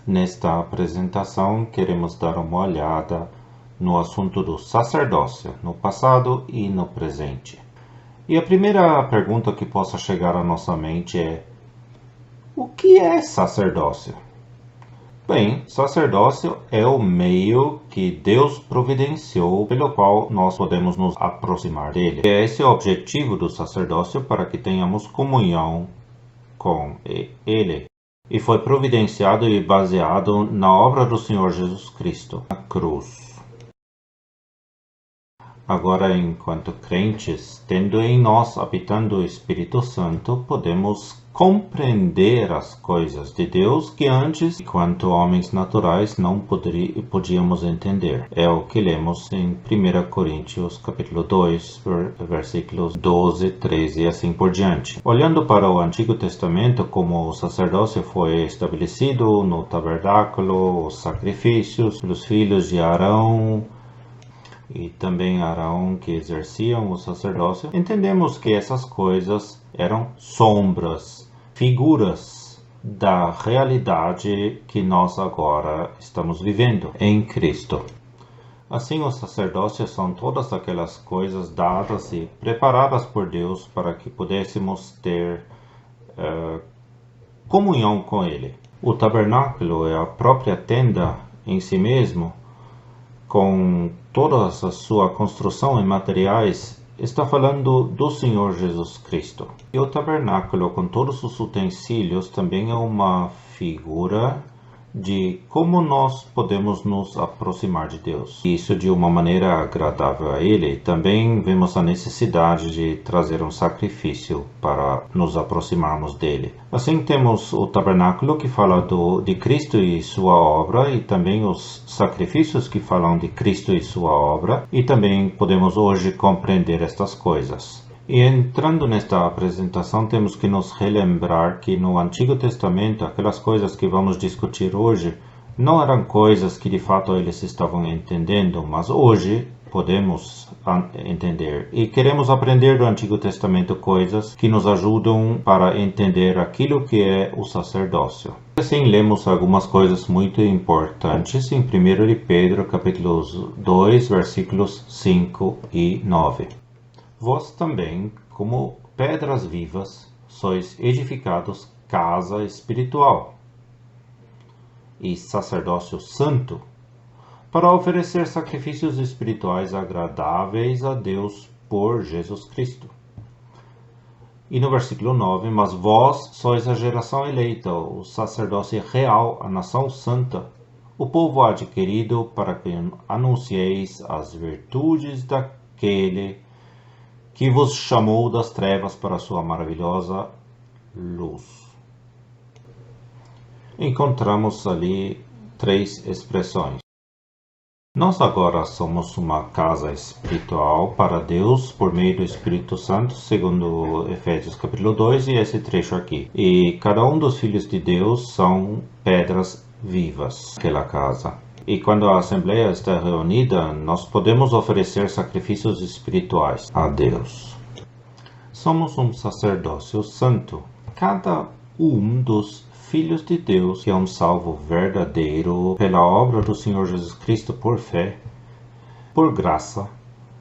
Nesta apresentação, queremos dar uma olhada no assunto do sacerdócio, no passado e no presente. E a primeira pergunta que possa chegar à nossa mente é: o que é sacerdócio? Bem, sacerdócio é o meio que Deus providenciou pelo qual nós podemos nos aproximar dele. Esse é o objetivo do sacerdócio, para que tenhamos comunhão com ele. E foi providenciado e baseado na obra do Senhor Jesus Cristo, na cruz. Agora, enquanto crentes, tendo em nós habitando o Espírito Santo, podemos compreender as coisas de Deus que antes, enquanto homens naturais, não podíamos entender. É o que lemos em 1 Coríntios capítulo 2, versículos 12, 13 e assim por diante. Olhando para o Antigo Testamento, como o sacerdócio foi estabelecido no tabernáculo, os sacrifícios dos filhos de Arão, e também Arão que exerciam o sacerdócio, entendemos que essas coisas eram sombras, figuras da realidade que nós agora estamos vivendo em Cristo. Assim, os sacerdócios são todas aquelas coisas dadas e preparadas por Deus para que pudéssemos ter comunhão com Ele. O tabernáculo é a própria tenda em si mesmo, com toda a sua construção em materiais, está falando do Senhor Jesus Cristo. E o tabernáculo, com todos os utensílios, também é uma figura de como nós podemos nos aproximar de Deus. Isso de uma maneira agradável a Ele. Também vemos a necessidade de trazer um sacrifício para nos aproximarmos dele. Assim temos o tabernáculo que fala de Cristo e sua obra, e também os sacrifícios que falam de Cristo e sua obra, e também podemos hoje compreender estas coisas. E entrando nesta apresentação, temos que nos relembrar que no Antigo Testamento, aquelas coisas que vamos discutir hoje, não eram coisas que de fato eles estavam entendendo, mas hoje podemos entender. E queremos aprender do Antigo Testamento coisas que nos ajudam para entender aquilo que é o sacerdócio. Assim, lemos algumas coisas muito importantes em 1 de Pedro, capítulo 2, versículos 5 e 9. Vós também, como pedras vivas, sois edificados casa espiritual e sacerdócio santo, para oferecer sacrifícios espirituais agradáveis a Deus por Jesus Cristo. E no versículo 9, mas vós sois a geração eleita, o sacerdócio real, a nação santa, o povo adquirido, para que anuncieis as virtudes daquele que vos chamou das trevas para a sua maravilhosa luz. Encontramos ali três expressões. Nós agora somos uma casa espiritual para Deus por meio do Espírito Santo, segundo Efésios capítulo 2 e esse trecho aqui. E cada um dos filhos de Deus são pedras vivas naquela casa. E quando a Assembleia está reunida, nós podemos oferecer sacrifícios espirituais a Deus. Somos um sacerdócio santo. Cada um dos filhos de Deus, que é um salvo verdadeiro pela obra do Senhor Jesus Cristo por fé, por graça,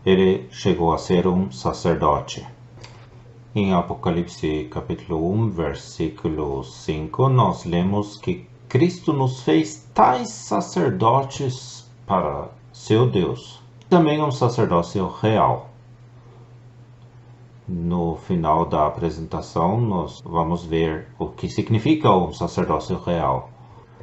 ele chegou a ser um sacerdote. Em Apocalipse capítulo 1, versículo 5, nós lemos que Cristo nos fez tais sacerdotes para seu Deus. Também um sacerdócio real. No final da apresentação, nós vamos ver o que significa um sacerdócio real.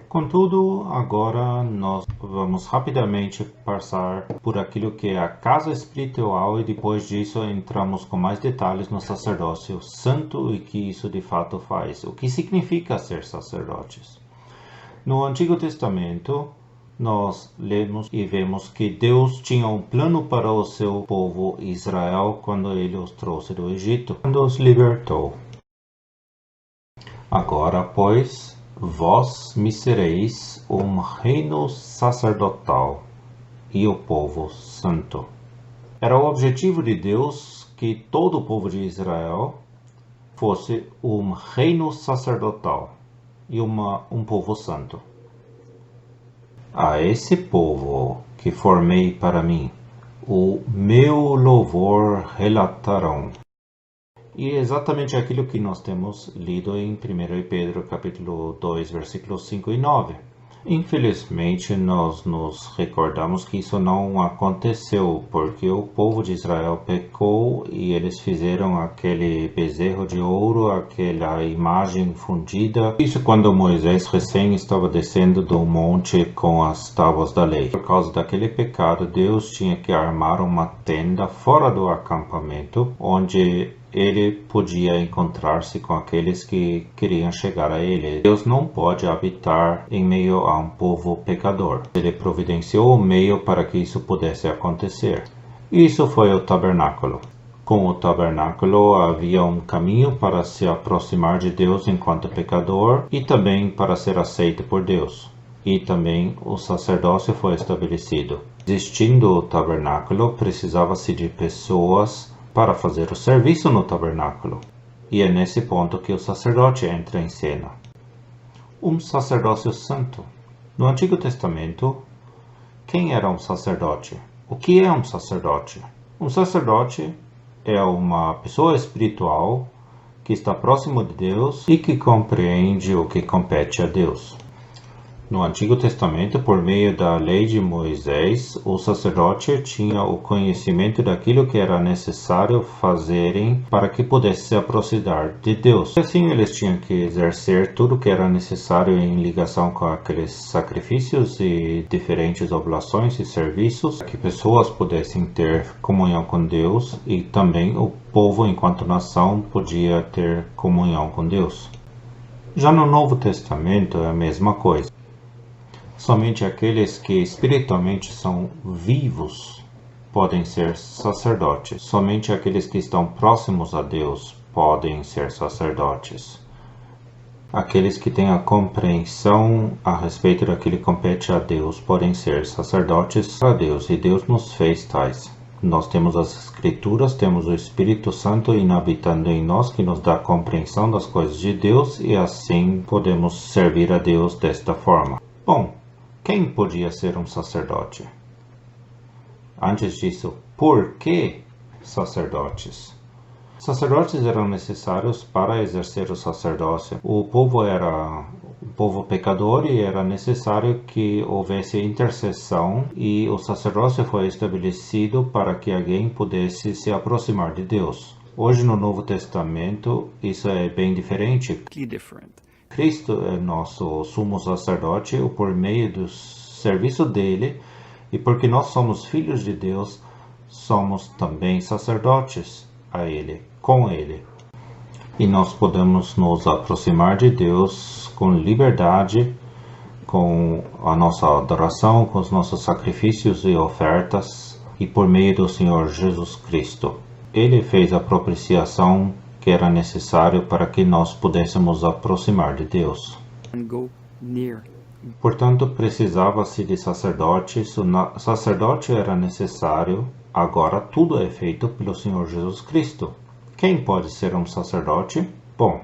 Contudo, agora nós vamos rapidamente passar por aquilo que é a casa espiritual e depois disso entramos com mais detalhes no sacerdócio santo e que isso de fato faz. O que significa ser sacerdotes? No Antigo Testamento, nós lemos e vemos que Deus tinha um plano para o seu povo Israel quando ele os trouxe do Egito, quando os libertou. Agora, pois, vós me sereis um reino sacerdotal e o povo santo. Era o objetivo de Deus que todo o povo de Israel fosse um reino sacerdotal e um povo santo. A esse povo que formei para mim, o meu louvor relatarão. E é exatamente aquilo que nós temos lido em 1 Pedro capítulo 2, versículos 5 e 9. Infelizmente, nós nos recordamos que isso não aconteceu, porque o povo de Israel pecou e eles fizeram aquele bezerro de ouro, aquela imagem fundida. Isso quando Moisés recém estava descendo do monte com as tábuas da lei. Por causa daquele pecado, Deus tinha que armar uma tenda fora do acampamento, onde ele podia encontrar-se com aqueles que queriam chegar a ele. Deus não pode habitar em meio a um povo pecador. Ele providenciou o meio para que isso pudesse acontecer. Isso foi o tabernáculo. Com o tabernáculo havia um caminho para se aproximar de Deus enquanto pecador e também para ser aceito por Deus. E também o sacerdócio foi estabelecido. Existindo o tabernáculo, precisava-se de pessoas para fazer o serviço no tabernáculo. E é nesse ponto que o sacerdote entra em cena. Um sacerdócio santo. No Antigo Testamento, quem era um sacerdote? O que é um sacerdote? Um sacerdote é uma pessoa espiritual que está próximo de Deus e que compreende o que compete a Deus. No Antigo Testamento, por meio da lei de Moisés, o sacerdote tinha o conhecimento daquilo que era necessário fazerem para que pudesse se aproximar de Deus. Assim, eles tinham que exercer tudo o que era necessário em ligação com aqueles sacrifícios e diferentes oblações e serviços, para que pessoas pudessem ter comunhão com Deus e também o povo, enquanto nação, podia ter comunhão com Deus. Já no Novo Testamento é a mesma coisa. Somente aqueles que espiritualmente são vivos podem ser sacerdotes. Somente aqueles que estão próximos a Deus podem ser sacerdotes. Aqueles que têm a compreensão a respeito daquilo que compete a Deus podem ser sacerdotes para Deus, e Deus nos fez tais. Nós temos as Escrituras, temos o Espírito Santo inabitando em nós, que nos dá compreensão das coisas de Deus, e assim podemos servir a Deus desta forma. Bom, quem podia ser um sacerdote? Antes disso, por que sacerdotes? Sacerdotes eram necessários para exercer o sacerdócio. O povo era um povo pecador e era necessário que houvesse intercessão, e o sacerdócio foi estabelecido para que alguém pudesse se aproximar de Deus. Hoje no Novo Testamento isso é bem diferente. Cristo é nosso sumo sacerdote por meio do serviço dele, e porque nós somos filhos de Deus, somos também sacerdotes a ele, com ele. E nós podemos nos aproximar de Deus com liberdade, com a nossa adoração, com os nossos sacrifícios e ofertas, e por meio do Senhor Jesus Cristo. Ele fez a propiciação que era necessário para que nós pudéssemos aproximar de Deus. Portanto, precisava-se de sacerdotes. O sacerdote era necessário. Agora tudo é feito pelo Senhor Jesus Cristo. Quem pode ser um sacerdote? Bom,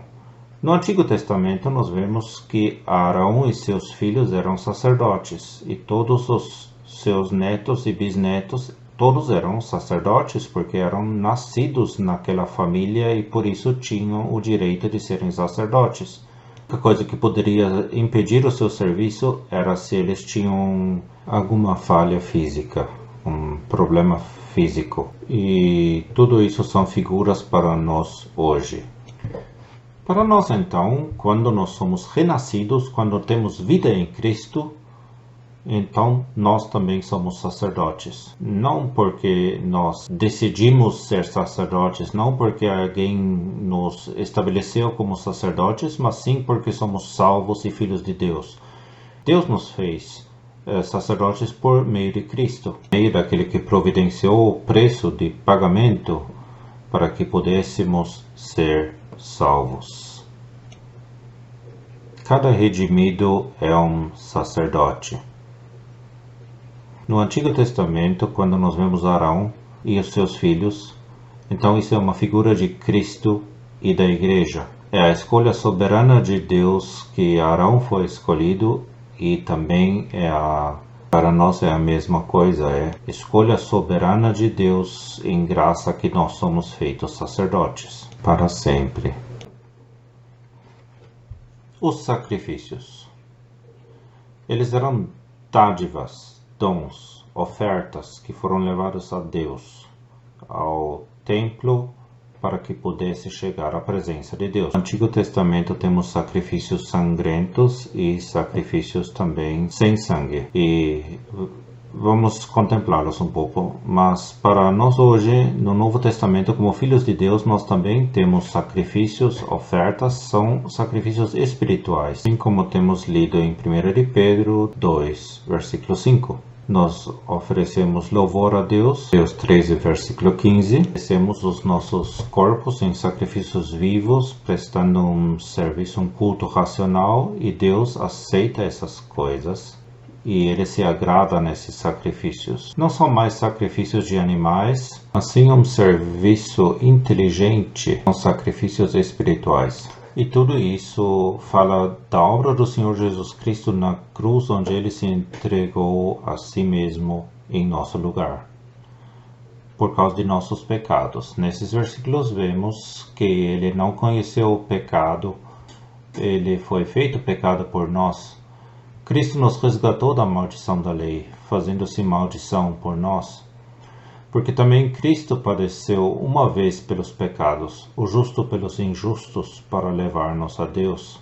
no Antigo Testamento nós vemos que Arão e seus filhos eram sacerdotes, e todos os seus netos e bisnetos todos eram sacerdotes, porque eram nascidos naquela família e por isso tinham o direito de serem sacerdotes. A coisa que poderia impedir o seu serviço era se eles tinham alguma falha física, um problema físico. E tudo isso são figuras para nós hoje. Para nós, então, quando nós somos renascidos, quando temos vida em Cristo, então nós também somos sacerdotes. Não porque nós decidimos ser sacerdotes, não porque alguém nos estabeleceu como sacerdotes, mas sim porque somos salvos e filhos de Deus. Deus nos fez sacerdotes por meio de Cristo, por meio daquele que providenciou o preço de pagamento para que pudéssemos ser salvos. Cada redimido é um sacerdote. No Antigo Testamento, quando nós vemos Arão e os seus filhos, então isso é uma figura de Cristo e da Igreja. É a escolha soberana de Deus que Arão foi escolhido, e também é a Para nós é a mesma coisa, é escolha soberana de Deus, em graça que nós somos feitos sacerdotes, para sempre. Os sacrifícios. Eles eram dádivas, dons, ofertas que foram levados a Deus, ao templo, para que pudesse chegar à presença de Deus. No Antigo Testamento temos sacrifícios sangrentos e sacrifícios também sem sangue. E vamos contemplá-los um pouco. Mas para nós hoje, no Novo Testamento, como filhos de Deus, nós também temos sacrifícios, ofertas, são sacrifícios espirituais. Assim como temos lido em 1 de Pedro 2, versículo 5. Nós oferecemos louvor a Deus, Deus 13, versículo 15. Oferecemos os nossos corpos em sacrifícios vivos, prestando um serviço, um culto racional, e Deus aceita essas coisas. E Ele se agrada nesses sacrifícios. Não são mais sacrifícios de animais, mas sim um serviço inteligente, são sacrifícios espirituais. E tudo isso fala da obra do Senhor Jesus Cristo na cruz, onde Ele se entregou a si mesmo em nosso lugar, por causa de nossos pecados. Nesses versículos vemos que Ele não conheceu o pecado, Ele foi feito pecado por nós. Cristo nos resgatou da maldição da lei, fazendo-se maldição por nós. Porque também Cristo padeceu uma vez pelos pecados, o justo pelos injustos, para levar-nos a Deus.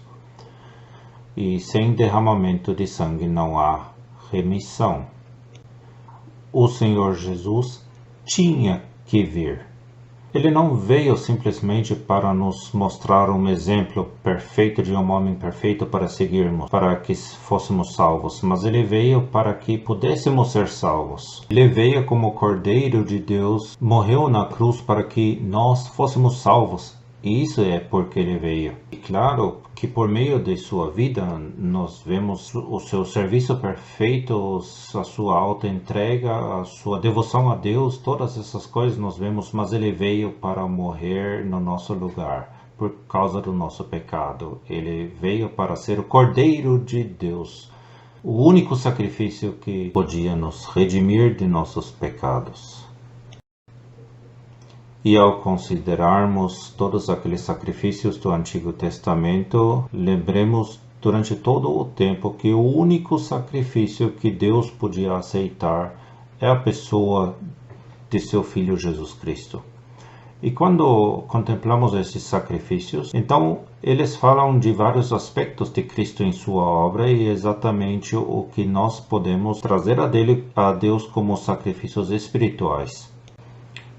E sem derramamento de sangue não há remissão. O Senhor Jesus tinha que vir. Ele não veio simplesmente para nos mostrar um exemplo perfeito de um homem perfeito para seguirmos, para que fôssemos salvos, mas ele veio para que pudéssemos ser salvos. Ele veio como Cordeiro de Deus, morreu na cruz para que nós fôssemos salvos. E isso é porque ele veio. E claro que por meio de sua vida nós vemos o seu serviço perfeito, a sua auto-entrega, a sua devoção a Deus, todas essas coisas nós vemos, mas ele veio para morrer no nosso lugar por causa do nosso pecado. Ele veio para ser o Cordeiro de Deus, o único sacrifício que podia nos redimir de nossos pecados. E ao considerarmos todos aqueles sacrifícios do Antigo Testamento, lembremos durante todo o tempo que o único sacrifício que Deus podia aceitar é a pessoa de seu Filho Jesus Cristo. E quando contemplamos esses sacrifícios, então eles falam de vários aspectos de Cristo em sua obra e exatamente o que nós podemos trazer a Deus como sacrifícios espirituais.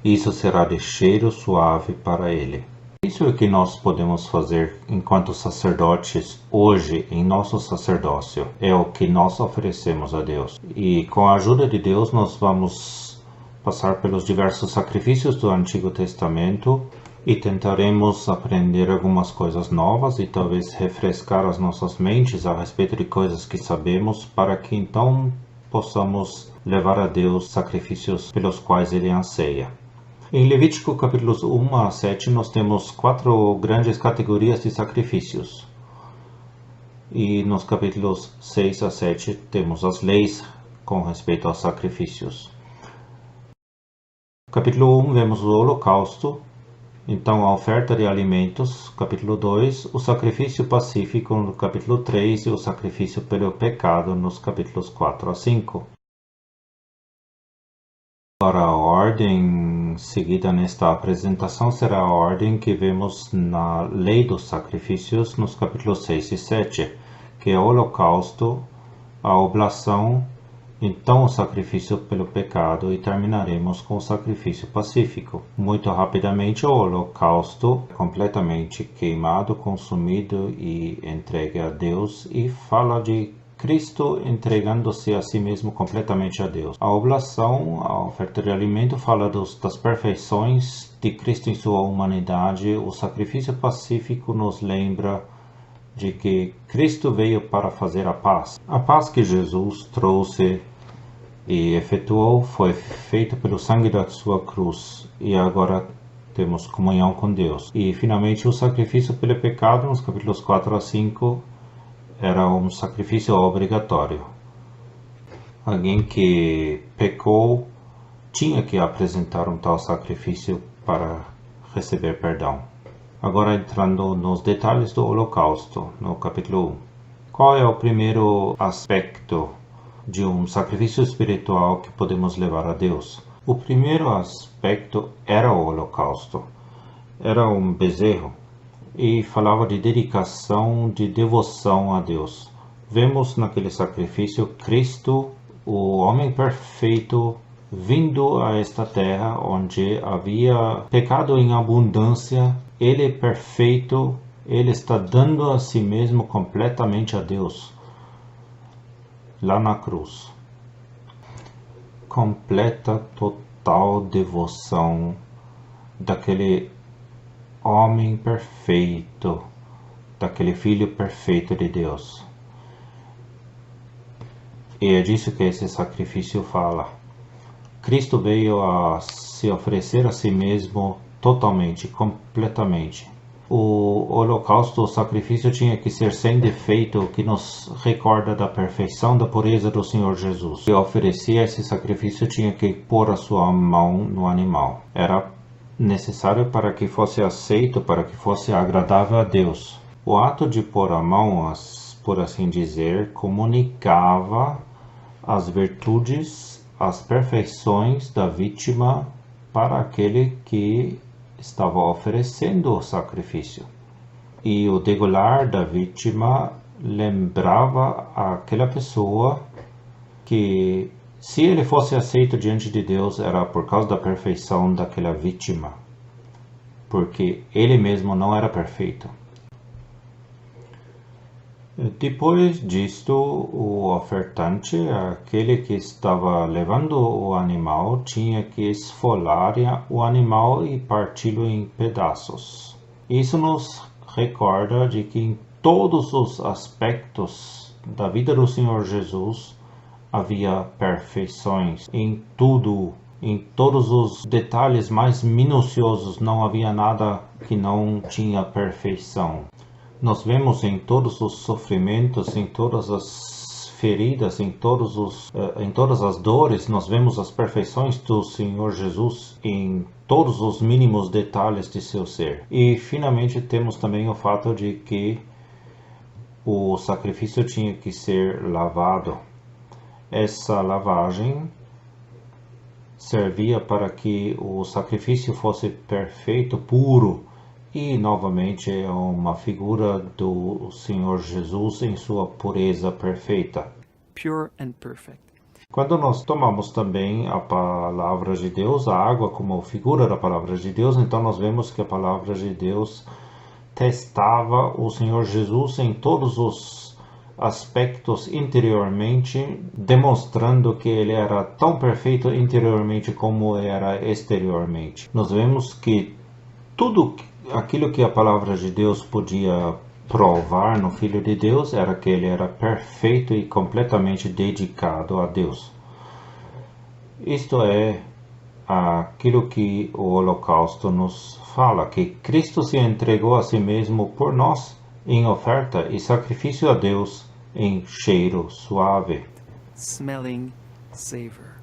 Isso será de cheiro suave para Ele. Isso é o que nós podemos fazer enquanto sacerdotes hoje em nosso sacerdócio. É o que nós oferecemos a Deus. E com a ajuda de Deus nós vamos passar pelos diversos sacrifícios do Antigo Testamento e tentaremos aprender algumas coisas novas e talvez refrescar as nossas mentes a respeito de coisas que sabemos, para que então possamos levar a Deus sacrifícios pelos quais Ele anseia. Em Levítico capítulos 1 a 7 nós temos 4 grandes categorias de sacrifícios. E nos capítulos 6 a 7 temos as leis com respeito aos sacrifícios. No capítulo 1 vemos o holocausto, então a oferta de alimentos. Capítulo 2, o sacrifício pacífico no capítulo 3 e o sacrifício pelo pecado nos capítulos 4 a 5. Agora a ordem seguida nesta apresentação será a ordem que vemos na lei dos sacrifícios nos capítulos 6 e 7, que é o holocausto, a oblação, então o sacrifício pelo pecado e terminaremos com o sacrifício pacífico. Muito rapidamente, o holocausto é completamente queimado, consumido e entregue a Deus, e fala de Cristo entregando-se a si mesmo completamente a Deus. A oblação, a oferta de alimento, fala das perfeições de Cristo em sua humanidade. O sacrifício pacífico nos lembra de que Cristo veio para fazer a paz. A paz que Jesus trouxe e efetuou foi feita pelo sangue da sua cruz, e agora temos comunhão com Deus. E finalmente o sacrifício pelo pecado nos capítulos 4 a 5 era um sacrifício obrigatório. Alguém que pecou tinha que apresentar um tal sacrifício para receber perdão. Agora entrando nos detalhes do holocausto, no capítulo 1. Qual é o primeiro aspecto de um sacrifício espiritual que podemos levar a Deus? O primeiro aspecto era o holocausto. Era um bezerro e falava de dedicação, de devoção a Deus. Vemos naquele sacrifício Cristo, o homem perfeito, vindo a esta terra onde havia pecado em abundância. Ele é perfeito, ele está dando a si mesmo completamente a Deus, lá na cruz. Completa, total devoção daquele homem perfeito, daquele filho perfeito de Deus. E é disso que esse sacrifício fala. Cristo veio a se oferecer a si mesmo totalmente, completamente. O holocausto, o sacrifício tinha que ser sem defeito, o que nos recorda da perfeição, da pureza do Senhor Jesus. Se oferecia esse sacrifício, tinha que pôr a sua mão no animal. Era necessário para que fosse aceito, para que fosse agradável a Deus. O ato de pôr a mão, por assim dizer, comunicava as virtudes, as perfeições da vítima para aquele que estava oferecendo o sacrifício. E o degolar da vítima lembrava aquela pessoa que, se ele fosse aceito diante de Deus, era por causa da perfeição daquela vítima, porque ele mesmo não era perfeito. Depois disto, o ofertante, aquele que estava levando o animal, tinha que esfolar o animal e parti-lo em pedaços. Isso nos recorda de que em todos os aspectos da vida do Senhor Jesus havia perfeições. Em tudo, em todos os detalhes mais minuciosos, não havia nada que não tinha perfeição. Nós vemos em todos os sofrimentos, em todas as feridas, em todas as dores, nós vemos as perfeições do Senhor Jesus em todos os mínimos detalhes de seu ser. E finalmente temos também o fato de que o sacrifício tinha que ser lavado. Essa lavagem servia para que o sacrifício fosse perfeito, puro. E novamente é uma figura do Senhor Jesus em sua pureza perfeita. Pure and perfect. Quando nós tomamos também a palavra de Deus, a água como figura da palavra de Deus, então nós vemos que a palavra de Deus testava o Senhor Jesus em todos os aspectos interiormente, demonstrando que ele era tão perfeito interiormente como era exteriormente. Nós vemos que tudo aquilo que a palavra de Deus podia provar no Filho de Deus era que ele era perfeito e completamente dedicado a Deus. Isto é aquilo que o holocausto nos fala, que Cristo se entregou a si mesmo por nós em oferta e sacrifício a Deus em cheiro suave. Smelling savor.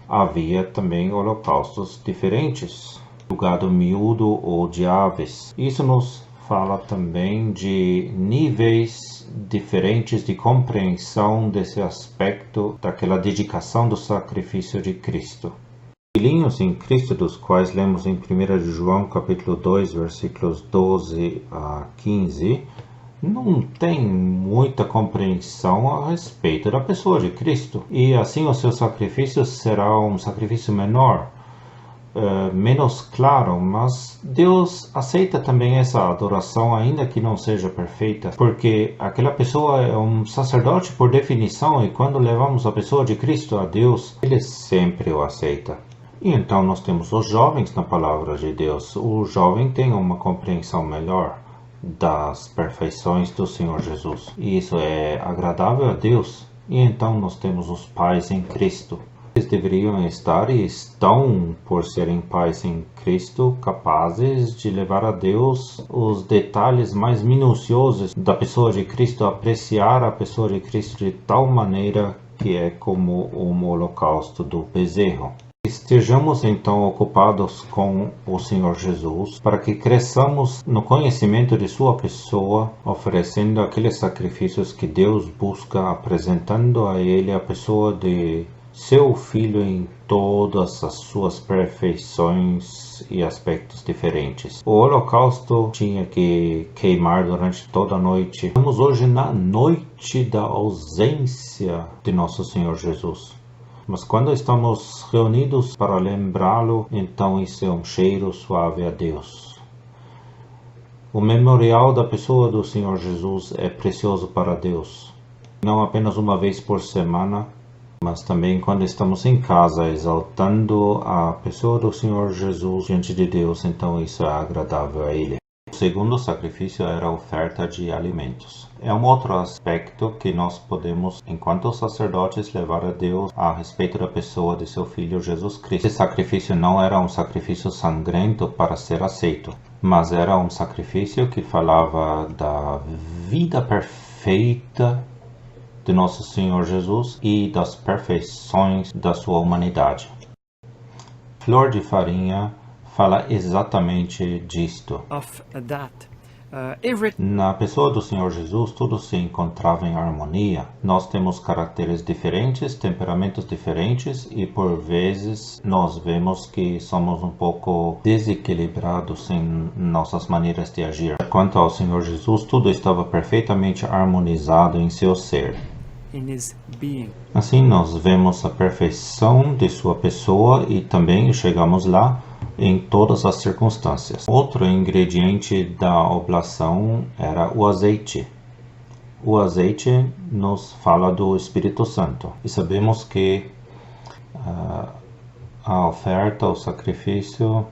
Havia também holocaustos diferentes, do gado miúdo ou de aves. Isso nos fala também de níveis diferentes de compreensão desse aspecto daquela dedicação do sacrifício de Cristo. Filhinhos em Cristo, dos quais lemos em 1 João capítulo 2, versículos 12 a 15, não tem muita compreensão a respeito da pessoa de Cristo. E assim o seu sacrifício será um sacrifício menor, menos claro, mas Deus aceita também essa adoração, ainda que não seja perfeita, porque aquela pessoa é um sacerdote por definição, e quando levamos a pessoa de Cristo a Deus, Ele sempre o aceita. E então nós temos os jovens na palavra de Deus. O jovem tem uma compreensão melhor das perfeições do Senhor Jesus, e isso é agradável a Deus. E então nós temos os pais em Cristo. Eles deveriam estar e estão, por serem pais em Cristo, capazes de levar a Deus os detalhes mais minuciosos da pessoa de Cristo, apreciar a pessoa de Cristo de tal maneira que é como o holocausto do bezerro. Estejamos então ocupados com o Senhor Jesus para que cresçamos no conhecimento de sua pessoa, oferecendo aqueles sacrifícios que Deus busca, apresentando a Ele a pessoa de seu Filho em todas as suas perfeições e aspectos diferentes. O holocausto tinha que queimar durante toda a noite. Estamos hoje na noite da ausência de nosso Senhor Jesus. Mas quando estamos reunidos para lembrá-lo, então isso é um cheiro suave a Deus. O memorial da pessoa do Senhor Jesus é precioso para Deus. Não apenas uma vez por semana, mas também quando estamos em casa exaltando a pessoa do Senhor Jesus diante de Deus, então isso é agradável a Ele. O segundo sacrifício era a oferta de alimentos. É um outro aspecto que nós podemos, enquanto sacerdotes, levar a Deus a respeito da pessoa de seu Filho Jesus Cristo. Esse sacrifício não era um sacrifício sangrento para ser aceito, mas era um sacrifício que falava da vida perfeita de nosso Senhor Jesus e das perfeições da sua humanidade. Flor de farinha fala exatamente disto. Na pessoa do Senhor Jesus, tudo se encontrava em harmonia. Nós temos caracteres diferentes, temperamentos diferentes e por vezes nós vemos que somos um pouco desequilibrados em nossas maneiras de agir. Quanto ao Senhor Jesus, tudo estava perfeitamente harmonizado em seu ser. Assim nós vemos a perfeição de sua pessoa e também chegamos lá em todas as circunstâncias. Outro ingrediente da oblação era o azeite. O azeite nos fala do Espírito Santo. E sabemos que a oferta, o sacrifício,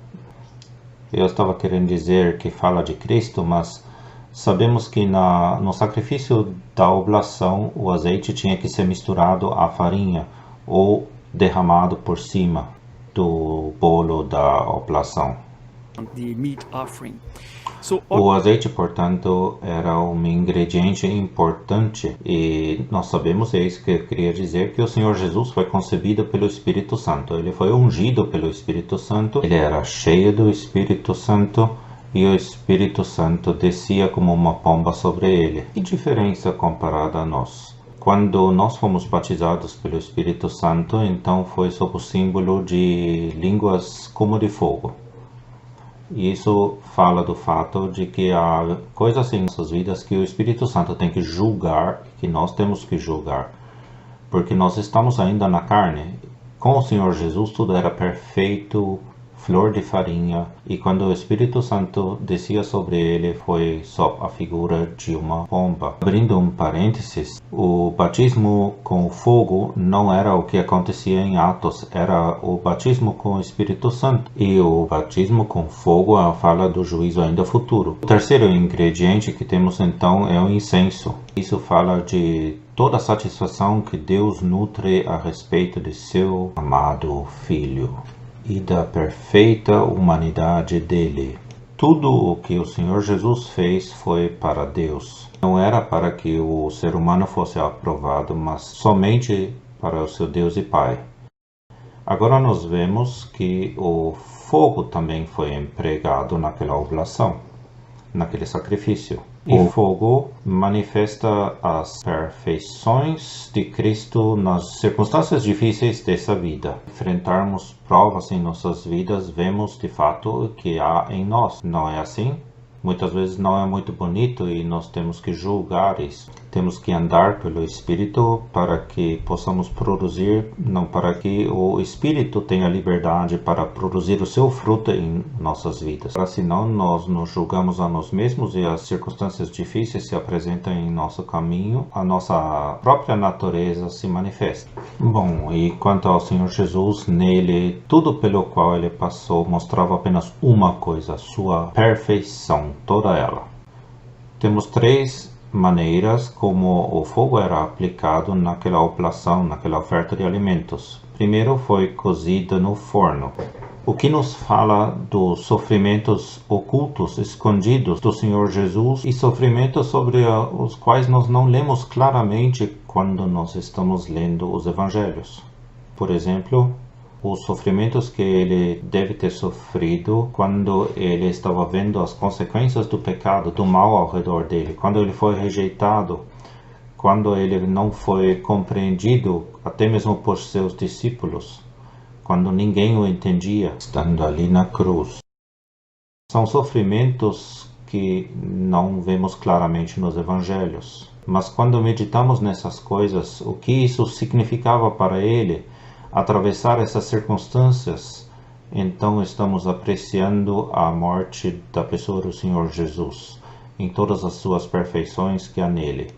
eu estava querendo dizer que fala de Cristo, mas sabemos que no sacrifício da oblação o azeite tinha que ser misturado à farinha ou derramado por cima do bolo da oblação. O azeite, portanto, era um ingrediente importante e nós sabemos, é isso que eu queria dizer, que o Senhor Jesus foi concebido pelo Espírito Santo. Ele foi ungido pelo Espírito Santo, ele era cheio do Espírito Santo e o Espírito Santo descia como uma pomba sobre ele. Que diferença comparada a nós? Quando nós fomos batizados pelo Espírito Santo, então foi sob o símbolo de línguas como de fogo. E isso fala do fato de que há coisas em nossas vidas que o Espírito Santo tem que julgar, que nós temos que julgar, porque nós estamos ainda na carne. Com o Senhor Jesus tudo era perfeito, flor de farinha, e quando o Espírito Santo descia sobre ele foi só a figura de uma pomba. Abrindo um parênteses, o batismo com fogo não era o que acontecia em Atos, era o batismo com o Espírito Santo, e o batismo com fogo fala do juízo ainda futuro. O terceiro ingrediente que temos então é o incenso. Isso fala de toda a satisfação que Deus nutre a respeito de seu amado Filho e da perfeita humanidade dele. Tudo o que o Senhor Jesus fez foi para Deus. Não era para que o ser humano fosse aprovado, mas somente para o seu Deus e Pai. Agora nós vemos que o fogo também foi empregado naquela oblação, naquele sacrifício. O fogo manifesta as perfeições de Cristo nas circunstâncias difíceis dessa vida. Enfrentarmos provas em nossas vidas, vemos de fato o que há em nós. Não é assim? Muitas vezes não é muito bonito e nós temos que julgar isso. Temos que andar pelo Espírito para que possamos produzir, não para que o Espírito tenha liberdade para produzir o seu fruto em nossas vidas. Senão nós nos julgamos a nós mesmos e as circunstâncias difíceis se apresentam em nosso caminho, a nossa própria natureza se manifesta. Bom, e quanto ao Senhor Jesus, nele, tudo pelo qual ele passou mostrava apenas uma coisa, sua perfeição, toda ela. Temos três maneiras como o fogo era aplicado naquela oblação, naquela oferta de alimentos. Primeiro foi cozida no forno. O que nos fala dos sofrimentos ocultos, escondidos do Senhor Jesus e sofrimentos sobre os quais nós não lemos claramente quando nós estamos lendo os evangelhos. Por exemplo, os sofrimentos que ele deve ter sofrido quando ele estava vendo as consequências do pecado, do mal ao redor dele, quando ele foi rejeitado, quando ele não foi compreendido até mesmo por seus discípulos, quando ninguém o entendia, estando ali na cruz. São sofrimentos que não vemos claramente nos evangelhos. Mas quando meditamos nessas coisas, o que isso significava para ele, atravessar essas circunstâncias, então estamos apreciando a morte da pessoa do Senhor Jesus, em todas as suas perfeições que há nele.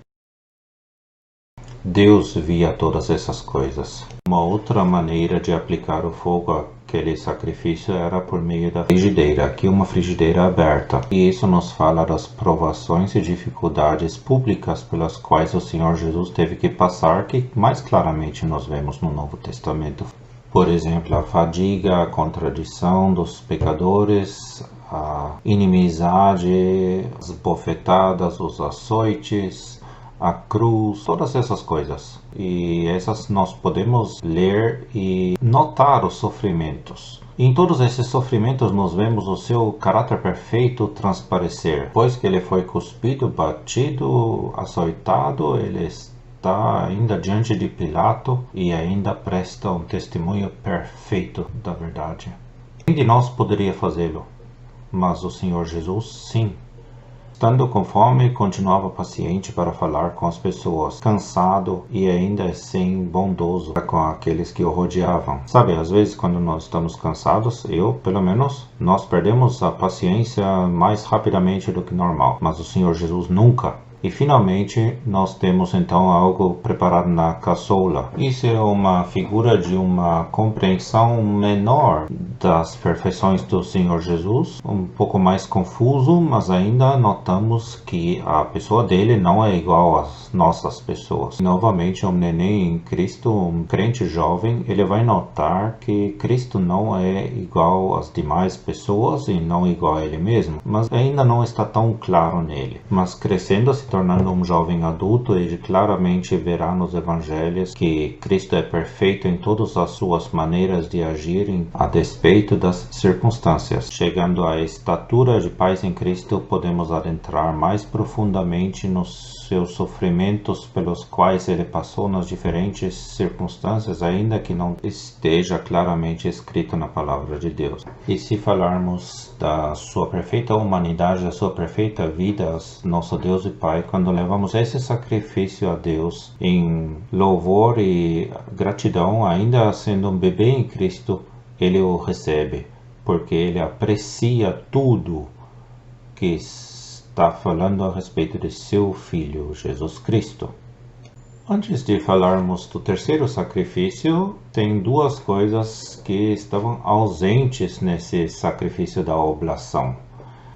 Deus via todas essas coisas. Uma outra maneira de aplicar o fogo àquele sacrifício era por meio da frigideira, aqui uma frigideira aberta. E isso nos fala das provações e dificuldades públicas pelas quais o Senhor Jesus teve que passar, que mais claramente nós vemos no Novo Testamento. Por exemplo, a fadiga, a contradição dos pecadores, a inimizade, as bofetadas, os açoites, a cruz, todas essas coisas. E essas nós podemos ler e notar os sofrimentos. E em todos esses sofrimentos nós vemos o seu caráter perfeito transparecer. Depois que ele foi cuspido, batido, açoitado, ele está ainda diante de Pilato e ainda presta um testemunho perfeito da verdade. Quem de nós poderia fazê-lo? Mas o Senhor Jesus, sim. Estando com fome, continuava paciente para falar com as pessoas, cansado e ainda assim bondoso com aqueles que o rodeavam. Sabe, às vezes quando nós estamos cansados, pelo menos, nós perdemos a paciência mais rapidamente do que normal. Mas o Senhor Jesus nunca. E finalmente nós temos então algo preparado na caçoula. Isso é uma figura de uma compreensão menor das perfeições do Senhor Jesus, um pouco mais confuso, mas ainda notamos que a pessoa dele não é igual às nossas pessoas. Novamente, um neném em Cristo, um crente jovem, ele vai notar que Cristo não é igual às demais pessoas e não igual a ele mesmo, mas ainda não está tão claro nele. Mas crescendo, se tornando um jovem adulto, ele claramente verá nos evangelhos que Cristo é perfeito em todas as suas maneiras de agir a despeito das circunstâncias. Chegando à estatura de paz em Cristo, podemos adentrar mais profundamente nos seus sofrimentos pelos quais ele passou nas diferentes circunstâncias, ainda que não esteja claramente escrito na palavra de Deus. E se falarmos da sua perfeita humanidade, da sua perfeita vida, nosso Deus e Pai, quando levamos esse sacrifício a Deus em louvor e gratidão, ainda sendo um bebê em Cristo, ele o recebe, porque ele aprecia tudo que está falando a respeito de seu Filho, Jesus Cristo. Antes de falarmos do terceiro sacrifício, tem duas coisas que estavam ausentes nesse sacrifício da oblação.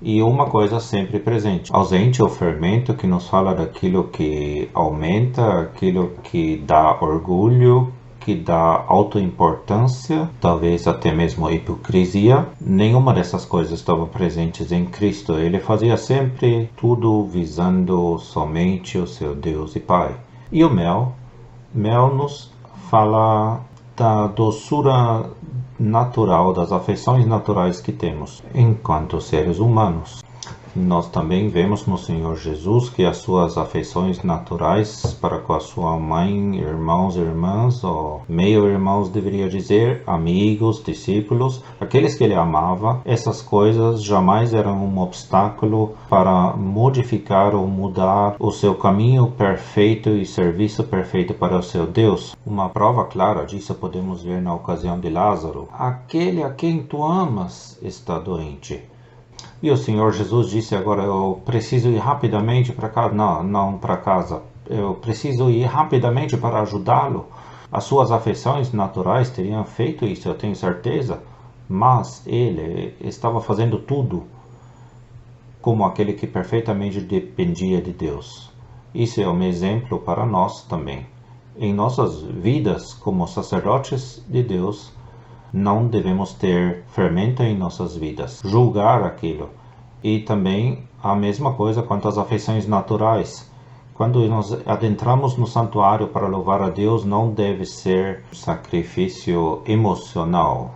E uma coisa sempre presente. Ausente é o fermento, que nos fala daquilo que aumenta, aquilo que dá orgulho, que dá autoimportância, talvez até mesmo hipocrisia. Nenhuma dessas coisas estavam presentes em Cristo. Ele fazia sempre tudo visando somente o seu Deus e Pai. E o mel nos fala da doçura natural, das afeições naturais que temos enquanto seres humanos. Nós também vemos no Senhor Jesus que as suas afeições naturais para com a sua mãe, irmãos e irmãs, ou meio-irmãos deveria dizer, amigos, discípulos, aqueles que ele amava, essas coisas jamais eram um obstáculo para modificar ou mudar o seu caminho perfeito e serviço perfeito para o seu Deus. Uma prova clara disso podemos ver na ocasião de Lázaro. Aquele a quem tu amas está doente. E o Senhor Jesus disse agora, eu preciso ir rapidamente para casa. Não para casa. Eu preciso ir rapidamente para ajudá-lo. As suas afeições naturais teriam feito isso, eu tenho certeza. Mas ele estava fazendo tudo como aquele que perfeitamente dependia de Deus. Isso é um exemplo para nós também. Em nossas vidas como sacerdotes de Deus, não devemos ter fermento em nossas vidas, julgar aquilo. E também a mesma coisa quanto às afeições naturais. Quando nós adentramos no santuário para louvar a Deus, não deve ser sacrifício emocional.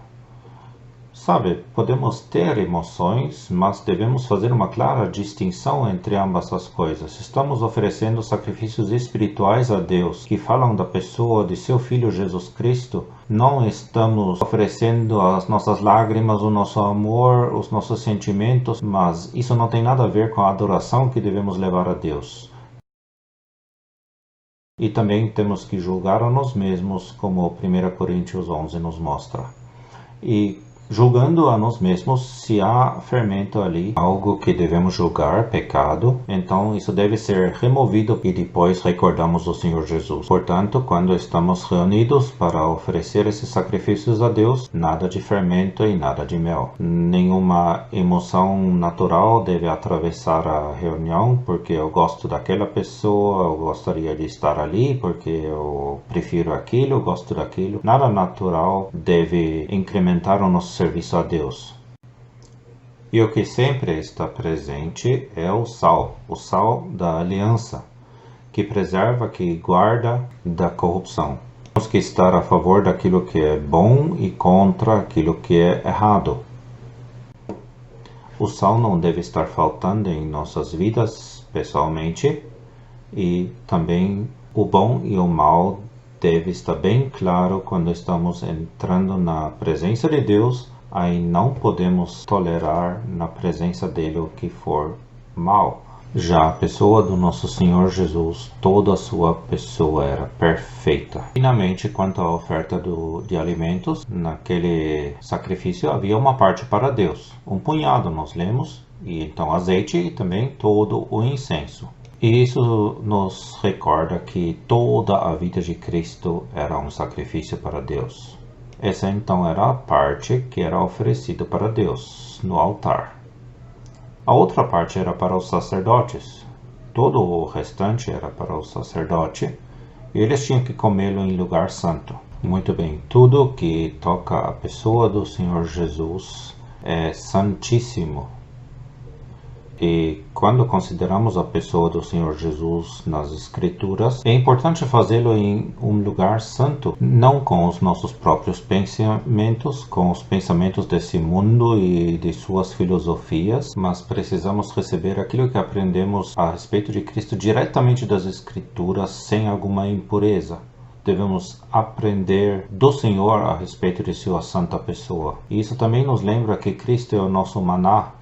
Sabe, podemos ter emoções, mas devemos fazer uma clara distinção entre ambas as coisas. Estamos oferecendo sacrifícios espirituais a Deus, que falam da pessoa de seu Filho Jesus Cristo. Não estamos oferecendo as nossas lágrimas, o nosso amor, os nossos sentimentos, mas isso não tem nada a ver com a adoração que devemos levar a Deus. E também temos que julgar a nós mesmos, como 1 Coríntios 11 nos mostra. E julgando a nós mesmos, se há fermento ali, algo que devemos julgar, pecado, então isso deve ser removido e depois recordamos o Senhor Jesus. Portanto, quando estamos reunidos para oferecer esses sacrifícios a Deus, nada de fermento e nada de mel. Nenhuma emoção natural deve atravessar a reunião, porque eu gosto daquela pessoa, eu gostaria de estar ali, porque eu prefiro aquilo, eu gosto daquilo. Nada natural deve incrementar o nosso serviço a Deus. E o que sempre está presente é o sal da aliança, que preserva, que guarda da corrupção. Temos que estar a favor daquilo que é bom e contra aquilo que é errado. O sal não deve estar faltando em nossas vidas pessoalmente, e também o bom e o mal deve estar bem claro quando estamos entrando na presença de Deus. Aí não podemos tolerar na presença dele o que for mal. Já a pessoa do nosso Senhor Jesus, toda a sua pessoa era perfeita. Finalmente, quanto à oferta de alimentos, naquele sacrifício havia uma parte para Deus. Um punhado nós lemos, e então azeite e também todo o incenso. E isso nos recorda que toda a vida de Cristo era um sacrifício para Deus. Essa então era a parte que era oferecida para Deus no altar. A outra parte era para os sacerdotes. Todo o restante era para o sacerdote. E eles tinham que comê-lo em lugar santo. Muito bem, tudo que toca a pessoa do Senhor Jesus é santíssimo. E quando consideramos a pessoa do Senhor Jesus nas Escrituras, é importante fazê-lo em um lugar santo, não com os nossos próprios pensamentos, com os pensamentos desse mundo e de suas filosofias, mas precisamos receber aquilo que aprendemos a respeito de Cristo diretamente das Escrituras, sem alguma impureza. Devemos aprender do Senhor a respeito de sua santa pessoa. E isso também nos lembra que Cristo é o nosso maná.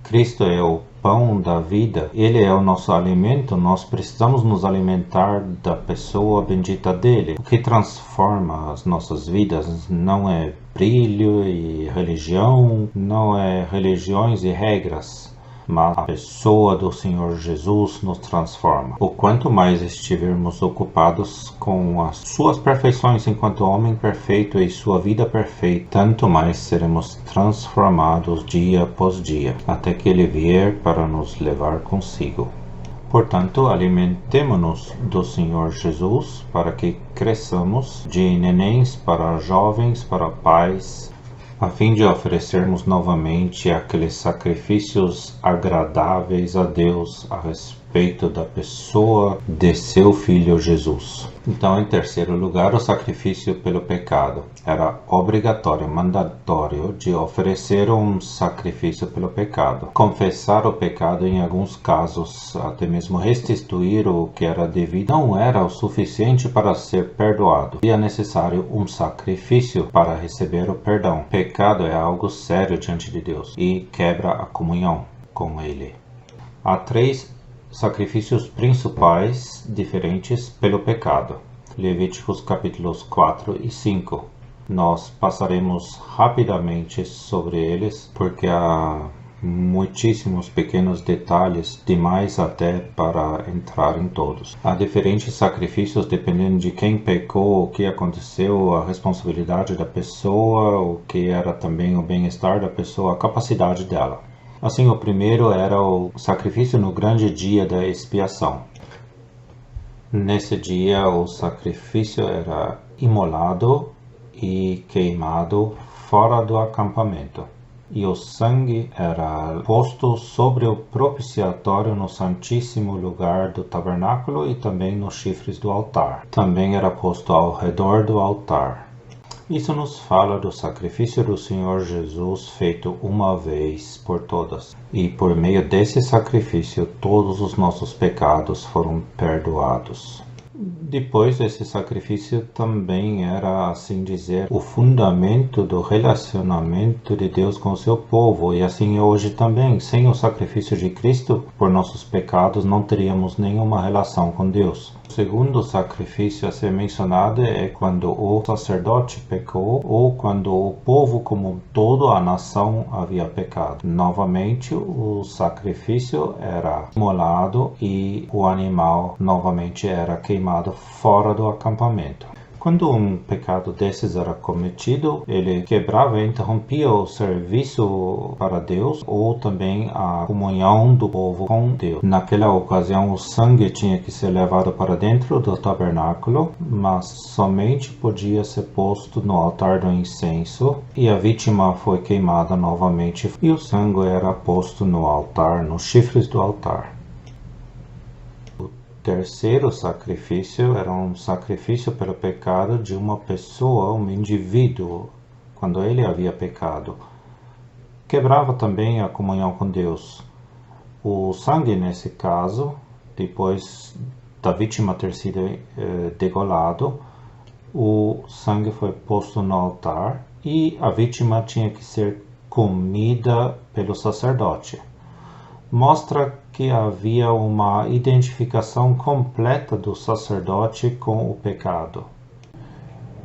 Cristo é o pão da vida, Ele é o nosso alimento, nós precisamos nos alimentar da pessoa bendita dele. O que transforma as nossas vidas não é brilho e religião, não é religiões e regras, mas a pessoa do Senhor Jesus nos transforma. O quanto mais estivermos ocupados com as suas perfeições enquanto homem perfeito e sua vida perfeita, tanto mais seremos transformados dia após dia, até que Ele vier para nos levar consigo. Portanto, alimentemo-nos do Senhor Jesus para que cresçamos de nenéns para jovens, para pais, a fim de oferecermos novamente aqueles sacrifícios agradáveis a Deus a respeito da pessoa de seu Filho Jesus. Então, em terceiro lugar, o sacrifício pelo pecado. Era obrigatório, mandatório de oferecer um sacrifício pelo pecado. Confessar o pecado, em alguns casos, até mesmo restituir o que era devido, não era o suficiente para ser perdoado. Seria necessário um sacrifício para receber o perdão. Pecado é algo sério diante de Deus e quebra a comunhão com Ele. Há 3 sacrifícios principais diferentes pelo pecado. Levíticos capítulos 4 e 5. Nós passaremos rapidamente sobre eles, porque há muitíssimos pequenos detalhes, demais até para entrar em todos. Há diferentes sacrifícios dependendo de quem pecou, o que aconteceu, a responsabilidade da pessoa, o que era também o bem-estar da pessoa, a capacidade dela. Assim, o primeiro era o sacrifício no grande dia da expiação. Nesse dia, o sacrifício era imolado e queimado fora do acampamento. E o sangue era posto sobre o propiciatório no santíssimo lugar do tabernáculo e também nos chifres do altar. Também era posto ao redor do altar. Isso nos fala do sacrifício do Senhor Jesus feito uma vez por todas. E por meio desse sacrifício, todos os nossos pecados foram perdoados. Depois, esse sacrifício também era, assim dizer, o fundamento do relacionamento de Deus com o seu povo. E assim é hoje também. Sem o sacrifício de Cristo por nossos pecados, não teríamos nenhuma relação com Deus. O segundo sacrifício a ser mencionado é quando o sacerdote pecou ou quando o povo como um todo, a nação, havia pecado. Novamente, o sacrifício era imolado e o animal novamente era queimado fora do acampamento. Quando um pecado desses era cometido, ele quebrava e interrompia o serviço para Deus ou também a comunhão do povo com Deus. Naquela ocasião, o sangue tinha que ser levado para dentro do tabernáculo, mas somente podia ser posto no altar do incenso, e a vítima foi queimada novamente e o sangue era posto no altar, nos chifres do altar. O terceiro sacrifício era um sacrifício pelo pecado de uma pessoa, um indivíduo, quando ele havia pecado. Quebrava também a comunhão com Deus. O sangue, nesse caso, depois da vítima ter sido degolado, o sangue foi posto no altar e a vítima tinha que ser comida pelo sacerdote. Mostra que havia uma identificação completa do sacerdote com o pecado.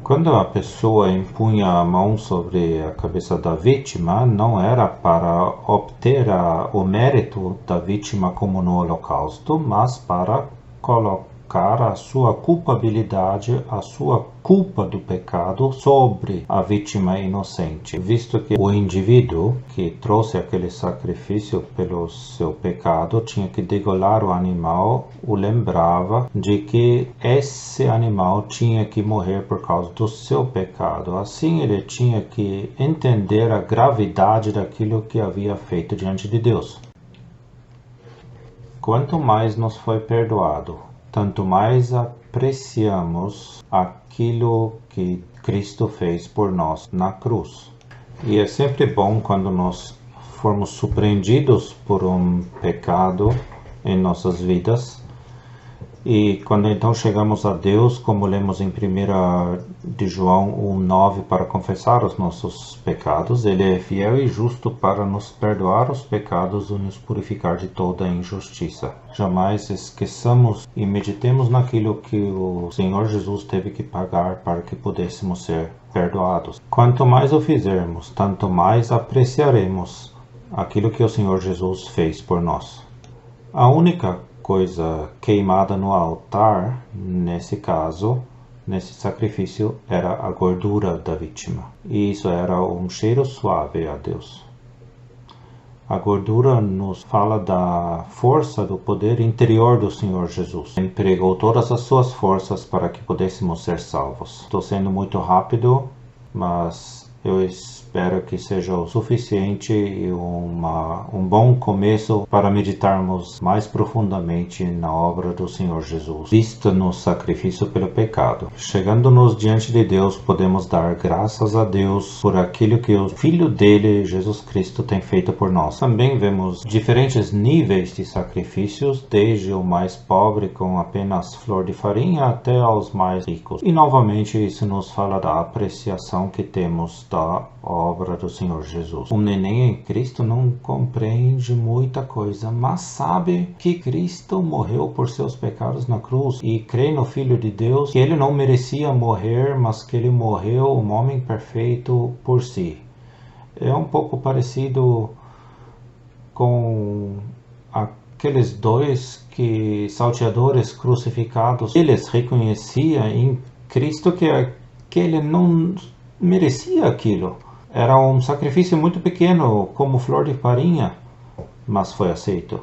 Quando a pessoa impunha a mão sobre a cabeça da vítima, não era para obter o mérito da vítima como no holocausto, mas para colocar a sua culpabilidade, a sua culpa do pecado sobre a vítima inocente, visto que o indivíduo que trouxe aquele sacrifício pelo seu pecado tinha que degolar o animal, o lembrava de que esse animal tinha que morrer por causa do seu pecado. Assim ele tinha que entender a gravidade daquilo que havia feito diante de Deus. Quanto mais nos foi perdoado, tanto mais apreciamos aquilo que Cristo fez por nós na cruz. E é sempre bom quando nós formos surpreendidos por um pecado em nossas vidas. E quando então chegamos a Deus, como lemos em 1 de João 1,9, para confessar os nossos pecados, Ele é fiel e justo para nos perdoar os pecados e nos purificar de toda injustiça. Jamais esqueçamos e meditemos naquilo que o Senhor Jesus teve que pagar para que pudéssemos ser perdoados. Quanto mais o fizermos, tanto mais apreciaremos aquilo que o Senhor Jesus fez por nós. A única coisa queimada no altar, nesse caso, nesse sacrifício, era a gordura da vítima. E isso era um cheiro suave a Deus. A gordura nos fala da força, do poder interior do Senhor Jesus. Ele empregou todas as suas forças para que pudéssemos ser salvos. Estou sendo muito rápido, mas eu espero que seja o suficiente e um bom começo para meditarmos mais profundamente na obra do Senhor Jesus, vista no sacrifício pelo pecado. Chegando-nos diante de Deus, podemos dar graças a Deus por aquilo que o Filho dele, Jesus Cristo, tem feito por nós. Também vemos diferentes níveis de sacrifícios, desde o mais pobre com apenas flor de farinha até aos mais ricos. E novamente isso nos fala da apreciação que temos da obra do Senhor Jesus. Um neném em Cristo não compreende muita coisa, mas sabe que Cristo morreu por seus pecados na cruz e crê no Filho de Deus, que ele não merecia morrer, mas que ele morreu, um homem perfeito, por si. É um pouco parecido com aqueles dois salteadores crucificados. Eles reconheciam em Cristo que ele não merecia aquilo. Era um sacrifício muito pequeno, como flor de farinha, mas foi aceito.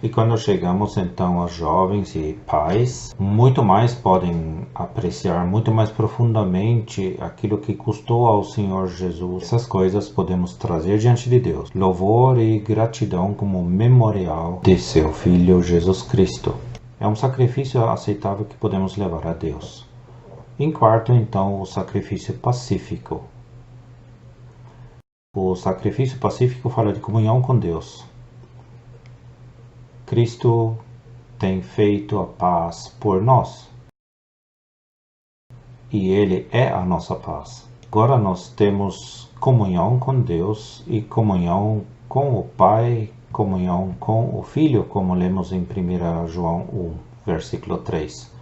E quando chegamos então aos jovens e pais, muito mais podem apreciar muito mais profundamente aquilo que custou ao Senhor Jesus. Essas coisas podemos trazer diante de Deus. Louvor e gratidão como memorial de seu Filho Jesus Cristo. É um sacrifício aceitável que podemos levar a Deus. Em quarto, então, o sacrifício pacífico. O sacrifício pacífico fala de comunhão com Deus. Cristo tem feito a paz por nós. E Ele é a nossa paz. Agora nós temos comunhão com Deus e comunhão com o Pai, comunhão com o Filho, como lemos em 1 João 1, versículo 3.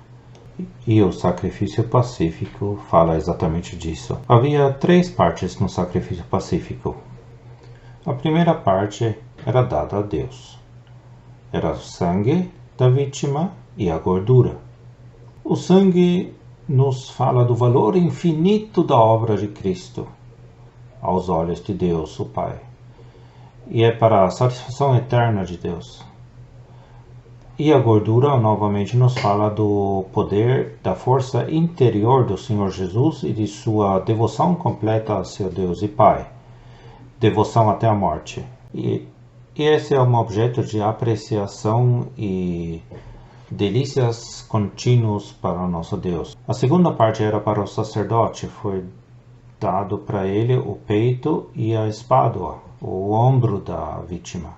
E o sacrifício pacífico fala exatamente disso. Havia 3 partes no sacrifício pacífico. A primeira parte era dada a Deus. Era o sangue da vítima e a gordura. O sangue nos fala do valor infinito da obra de Cristo aos olhos de Deus, o Pai. E é para a satisfação eterna de Deus. E a gordura novamente nos fala do poder, da força interior do Senhor Jesus e de sua devoção completa a seu Deus e Pai. Devoção até a morte. E esse é um objeto de apreciação e delícias contínuos para o nosso Deus. A segunda parte era para o sacerdote. Foi dado para ele o peito e a espádua, o ombro da vítima.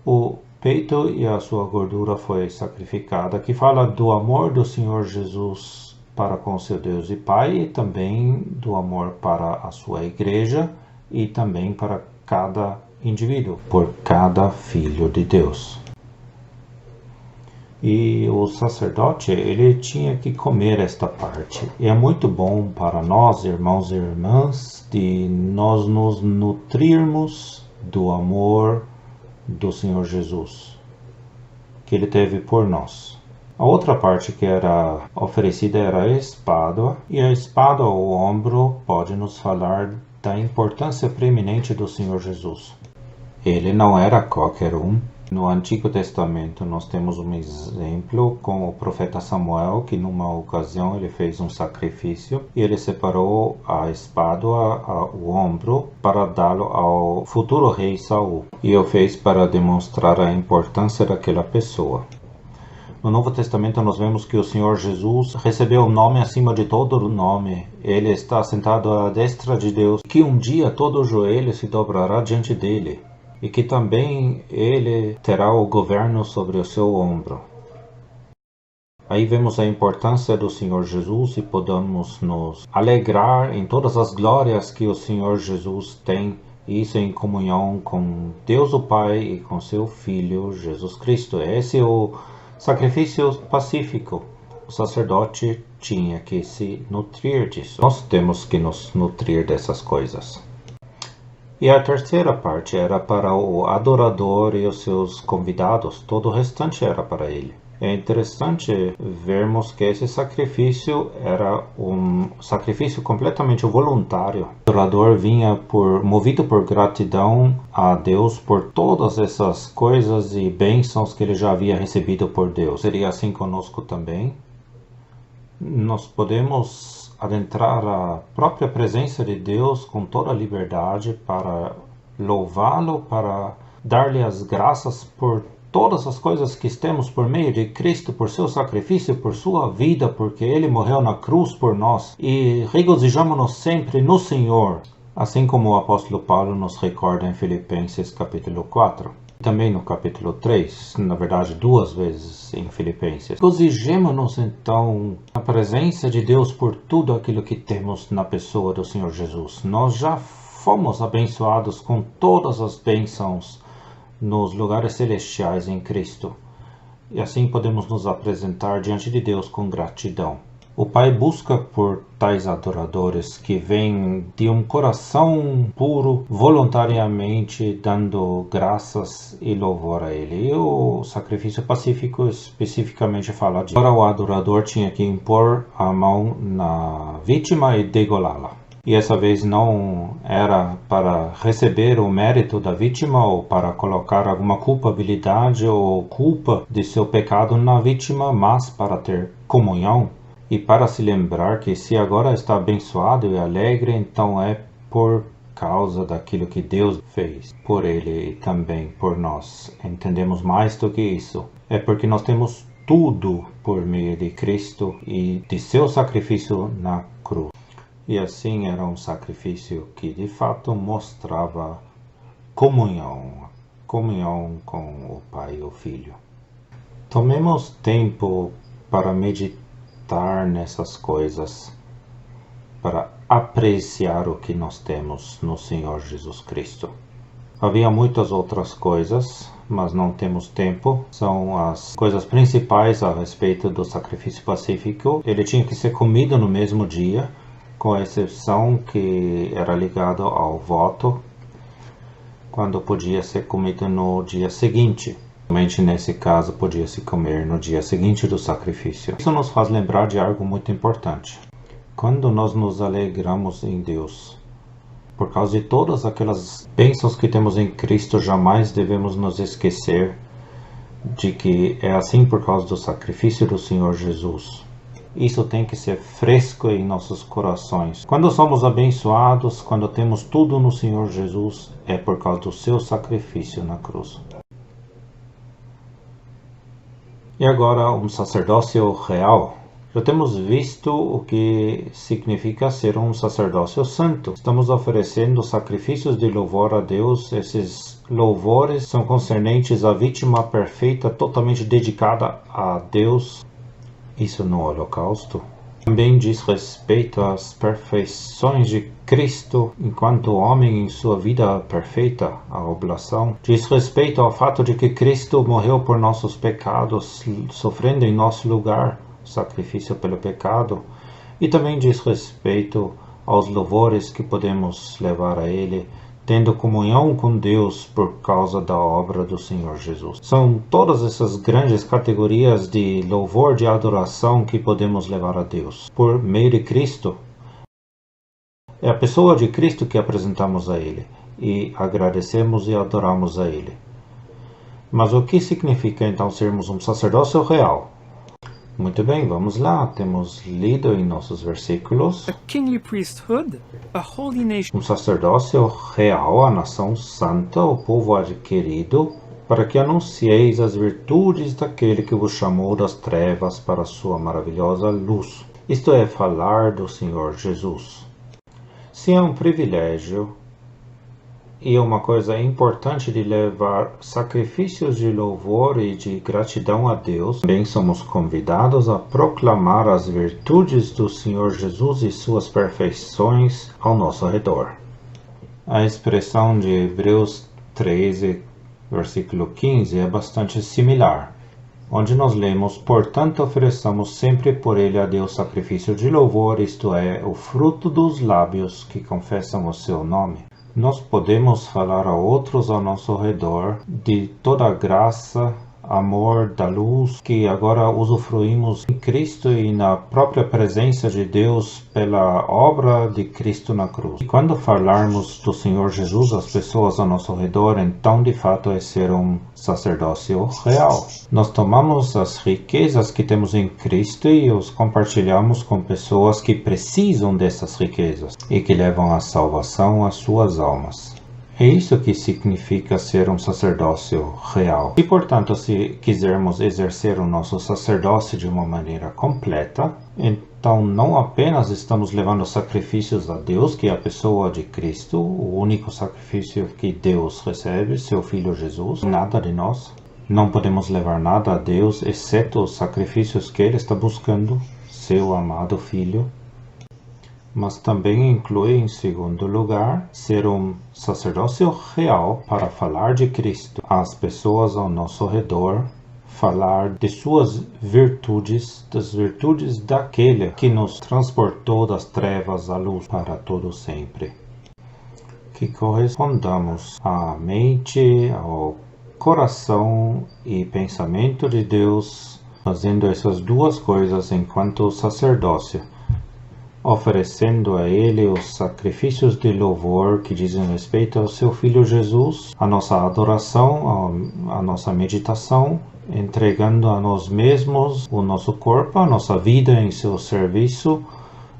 O peito e a sua gordura foi sacrificada, que fala do amor do Senhor Jesus para com seu Deus e Pai, e também do amor para a sua igreja, e também para cada indivíduo, por cada filho de Deus. E o sacerdote, ele tinha que comer esta parte. E é muito bom para nós, irmãos e irmãs, de nós nos nutrirmos do amor do Senhor Jesus, que ele teve por nós. A outra parte que era oferecida era a espada, e a espada ou ombro pode nos falar da importância preeminente do Senhor Jesus. Ele não era qualquer um. No Antigo Testamento nós temos um exemplo com o profeta Samuel, que numa ocasião ele fez um sacrifício e ele separou a espada, o ombro, para dá-lo ao futuro rei Saul. E o fez para demonstrar a importância daquela pessoa. No Novo Testamento nós vemos que o Senhor Jesus recebeu o nome acima de todo nome. Ele está sentado à destra de Deus, que um dia todo joelho se dobrará diante dele, e que também ele terá o governo sobre o seu ombro. Aí vemos a importância do Senhor Jesus e podemos nos alegrar em todas as glórias que o Senhor Jesus tem, isso em comunhão com Deus o Pai e com seu Filho Jesus Cristo. Esse é o sacrifício pacífico. O sacerdote tinha que se nutrir disso. Nós temos que nos nutrir dessas coisas. E a terceira parte era para o adorador e os seus convidados. Todo o restante era para ele. É interessante vermos que esse sacrifício era um sacrifício completamente voluntário. O adorador vinha movido por gratidão a Deus por todas essas coisas e bênçãos que ele já havia recebido por Deus. Seria assim conosco também. Nós podemos adentrar a própria presença de Deus com toda a liberdade para louvá-lo, para dar-lhe as graças por todas as coisas que temos por meio de Cristo, por seu sacrifício, por sua vida, porque ele morreu na cruz por nós, e regozijamo-nos sempre no Senhor, assim como o apóstolo Paulo nos recorda em Filipenses capítulo 4. Também no capítulo 3, na verdade 2 vezes em Filipenses. Regozijemo-nos então na presença de Deus por tudo aquilo que temos na pessoa do Senhor Jesus. Nós já fomos abençoados com todas as bênçãos nos lugares celestiais em Cristo. E assim podemos nos apresentar diante de Deus com gratidão. O Pai busca por tais adoradores que vêm de um coração puro, voluntariamente dando graças e louvor a Ele. E o sacrifício pacífico especificamente fala disso. Agora o adorador tinha que impor a mão na vítima e degolá-la. E essa vez não era para receber o mérito da vítima ou para colocar alguma culpabilidade ou culpa de seu pecado na vítima, mas para ter comunhão e para se lembrar que se agora está abençoado e alegre, então é por causa daquilo que Deus fez por ele e também por nós. Entendemos mais do que isso. É porque nós temos tudo por meio de Cristo e de seu sacrifício na cruz. E assim era um sacrifício que de fato mostrava comunhão com o Pai e o Filho. Tomemos tempo para meditar nessas coisas, para apreciar o que nós temos no Senhor Jesus Cristo. Havia muitas outras coisas, mas não temos tempo. São as coisas principais a respeito do sacrifício pacífico. Ele tinha que ser comido no mesmo dia, com a exceção que era ligado ao voto, quando podia ser comido no dia seguinte. Somente nesse caso podia se comer no dia seguinte do sacrifício. Isso nos faz lembrar de algo muito importante. Quando nós nos alegramos em Deus, por causa de todas aquelas bênçãos que temos em Cristo, jamais devemos nos esquecer de que é assim por causa do sacrifício do Senhor Jesus. Isso tem que ser fresco em nossos corações. Quando somos abençoados, quando temos tudo no Senhor Jesus, é por causa do seu sacrifício na cruz. E agora, um sacerdócio real. Já temos visto o que significa ser um sacerdócio santo. Estamos oferecendo sacrifícios de louvor a Deus. Esses louvores são concernentes à vítima perfeita, totalmente dedicada a Deus. Isso no holocausto. Também diz respeito às perfeições de Cristo enquanto homem em sua vida perfeita, a oblação. Diz respeito ao fato de que Cristo morreu por nossos pecados, sofrendo em nosso lugar sacrifício pelo pecado. E também diz respeito aos louvores que podemos levar a Ele, tendo comunhão com Deus por causa da obra do Senhor Jesus. São todas essas grandes categorias de louvor, de adoração que podemos levar a Deus. Por meio de Cristo, é a pessoa de Cristo que apresentamos a Ele e agradecemos e adoramos a Ele. Mas o que significa então sermos um sacerdócio real? Muito bem, vamos lá. Temos lido em nossos versículos. A kingly priesthood, a holy nation. Um sacerdócio real, a nação santa, o povo adquirido, para que anuncieis as virtudes daquele que vos chamou das trevas para a sua maravilhosa luz. Isto é, falar do Senhor Jesus. Se é um privilégio e uma coisa importante de levar sacrifícios de louvor e de gratidão a Deus, também somos convidados a proclamar as virtudes do Senhor Jesus e suas perfeições ao nosso redor. A expressão de Hebreus 13, versículo 15 é bastante similar, onde nós lemos: portanto ofereçamos sempre por ele a Deus sacrifício de louvor, isto é, o fruto dos lábios que confessam o seu nome. Nós podemos falar a outros ao nosso redor de toda a graça, amor, da luz que agora usufruímos em Cristo e na própria presença de Deus pela obra de Cristo na cruz. E quando falarmos do Senhor Jesus às pessoas ao nosso redor, então de fato é ser um sacerdócio real. Nós tomamos as riquezas que temos em Cristo e os compartilhamos com pessoas que precisam dessas riquezas e que levam a salvação às suas almas. É isso que significa ser um sacerdócio real. E, portanto, se quisermos exercer o nosso sacerdócio de uma maneira completa, então não apenas estamos levando sacrifícios a Deus, que é a pessoa de Cristo, o único sacrifício que Deus recebe, seu Filho Jesus, nada de nós. Não podemos levar nada a Deus, exceto os sacrifícios que Ele está buscando, seu amado Filho. Mas também inclui, em segundo lugar, ser um sacerdócio real para falar de Cristo às pessoas ao nosso redor, falar de suas virtudes, das virtudes daquele que nos transportou das trevas à luz para todo sempre. Que correspondamos à mente, ao coração e pensamento de Deus, fazendo essas duas coisas enquanto sacerdócio. oferecendo a Ele os sacrifícios de louvor que dizem respeito ao seu Filho Jesus, a nossa adoração, a nossa meditação, entregando a nós mesmos o nosso corpo, a nossa vida em seu serviço,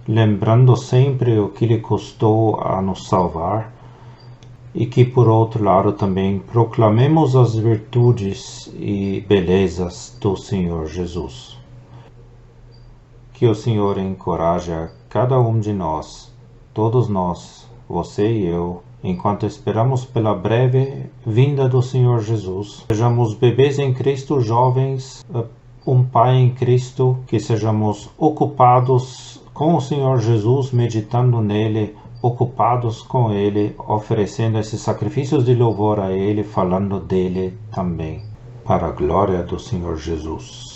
lembrando sempre o que lhe custou a nos salvar, e que, por outro lado, também proclamemos as virtudes e belezas do Senhor Jesus. Que o Senhor encoraje a cada um de nós, todos nós, você e eu, enquanto esperamos pela breve vinda do Senhor Jesus, sejamos bebês em Cristo, jovens, um pai em Cristo, que sejamos ocupados com o Senhor Jesus, meditando nele, ocupados com ele, oferecendo esses sacrifícios de louvor a ele, falando dele também, para a glória do Senhor Jesus.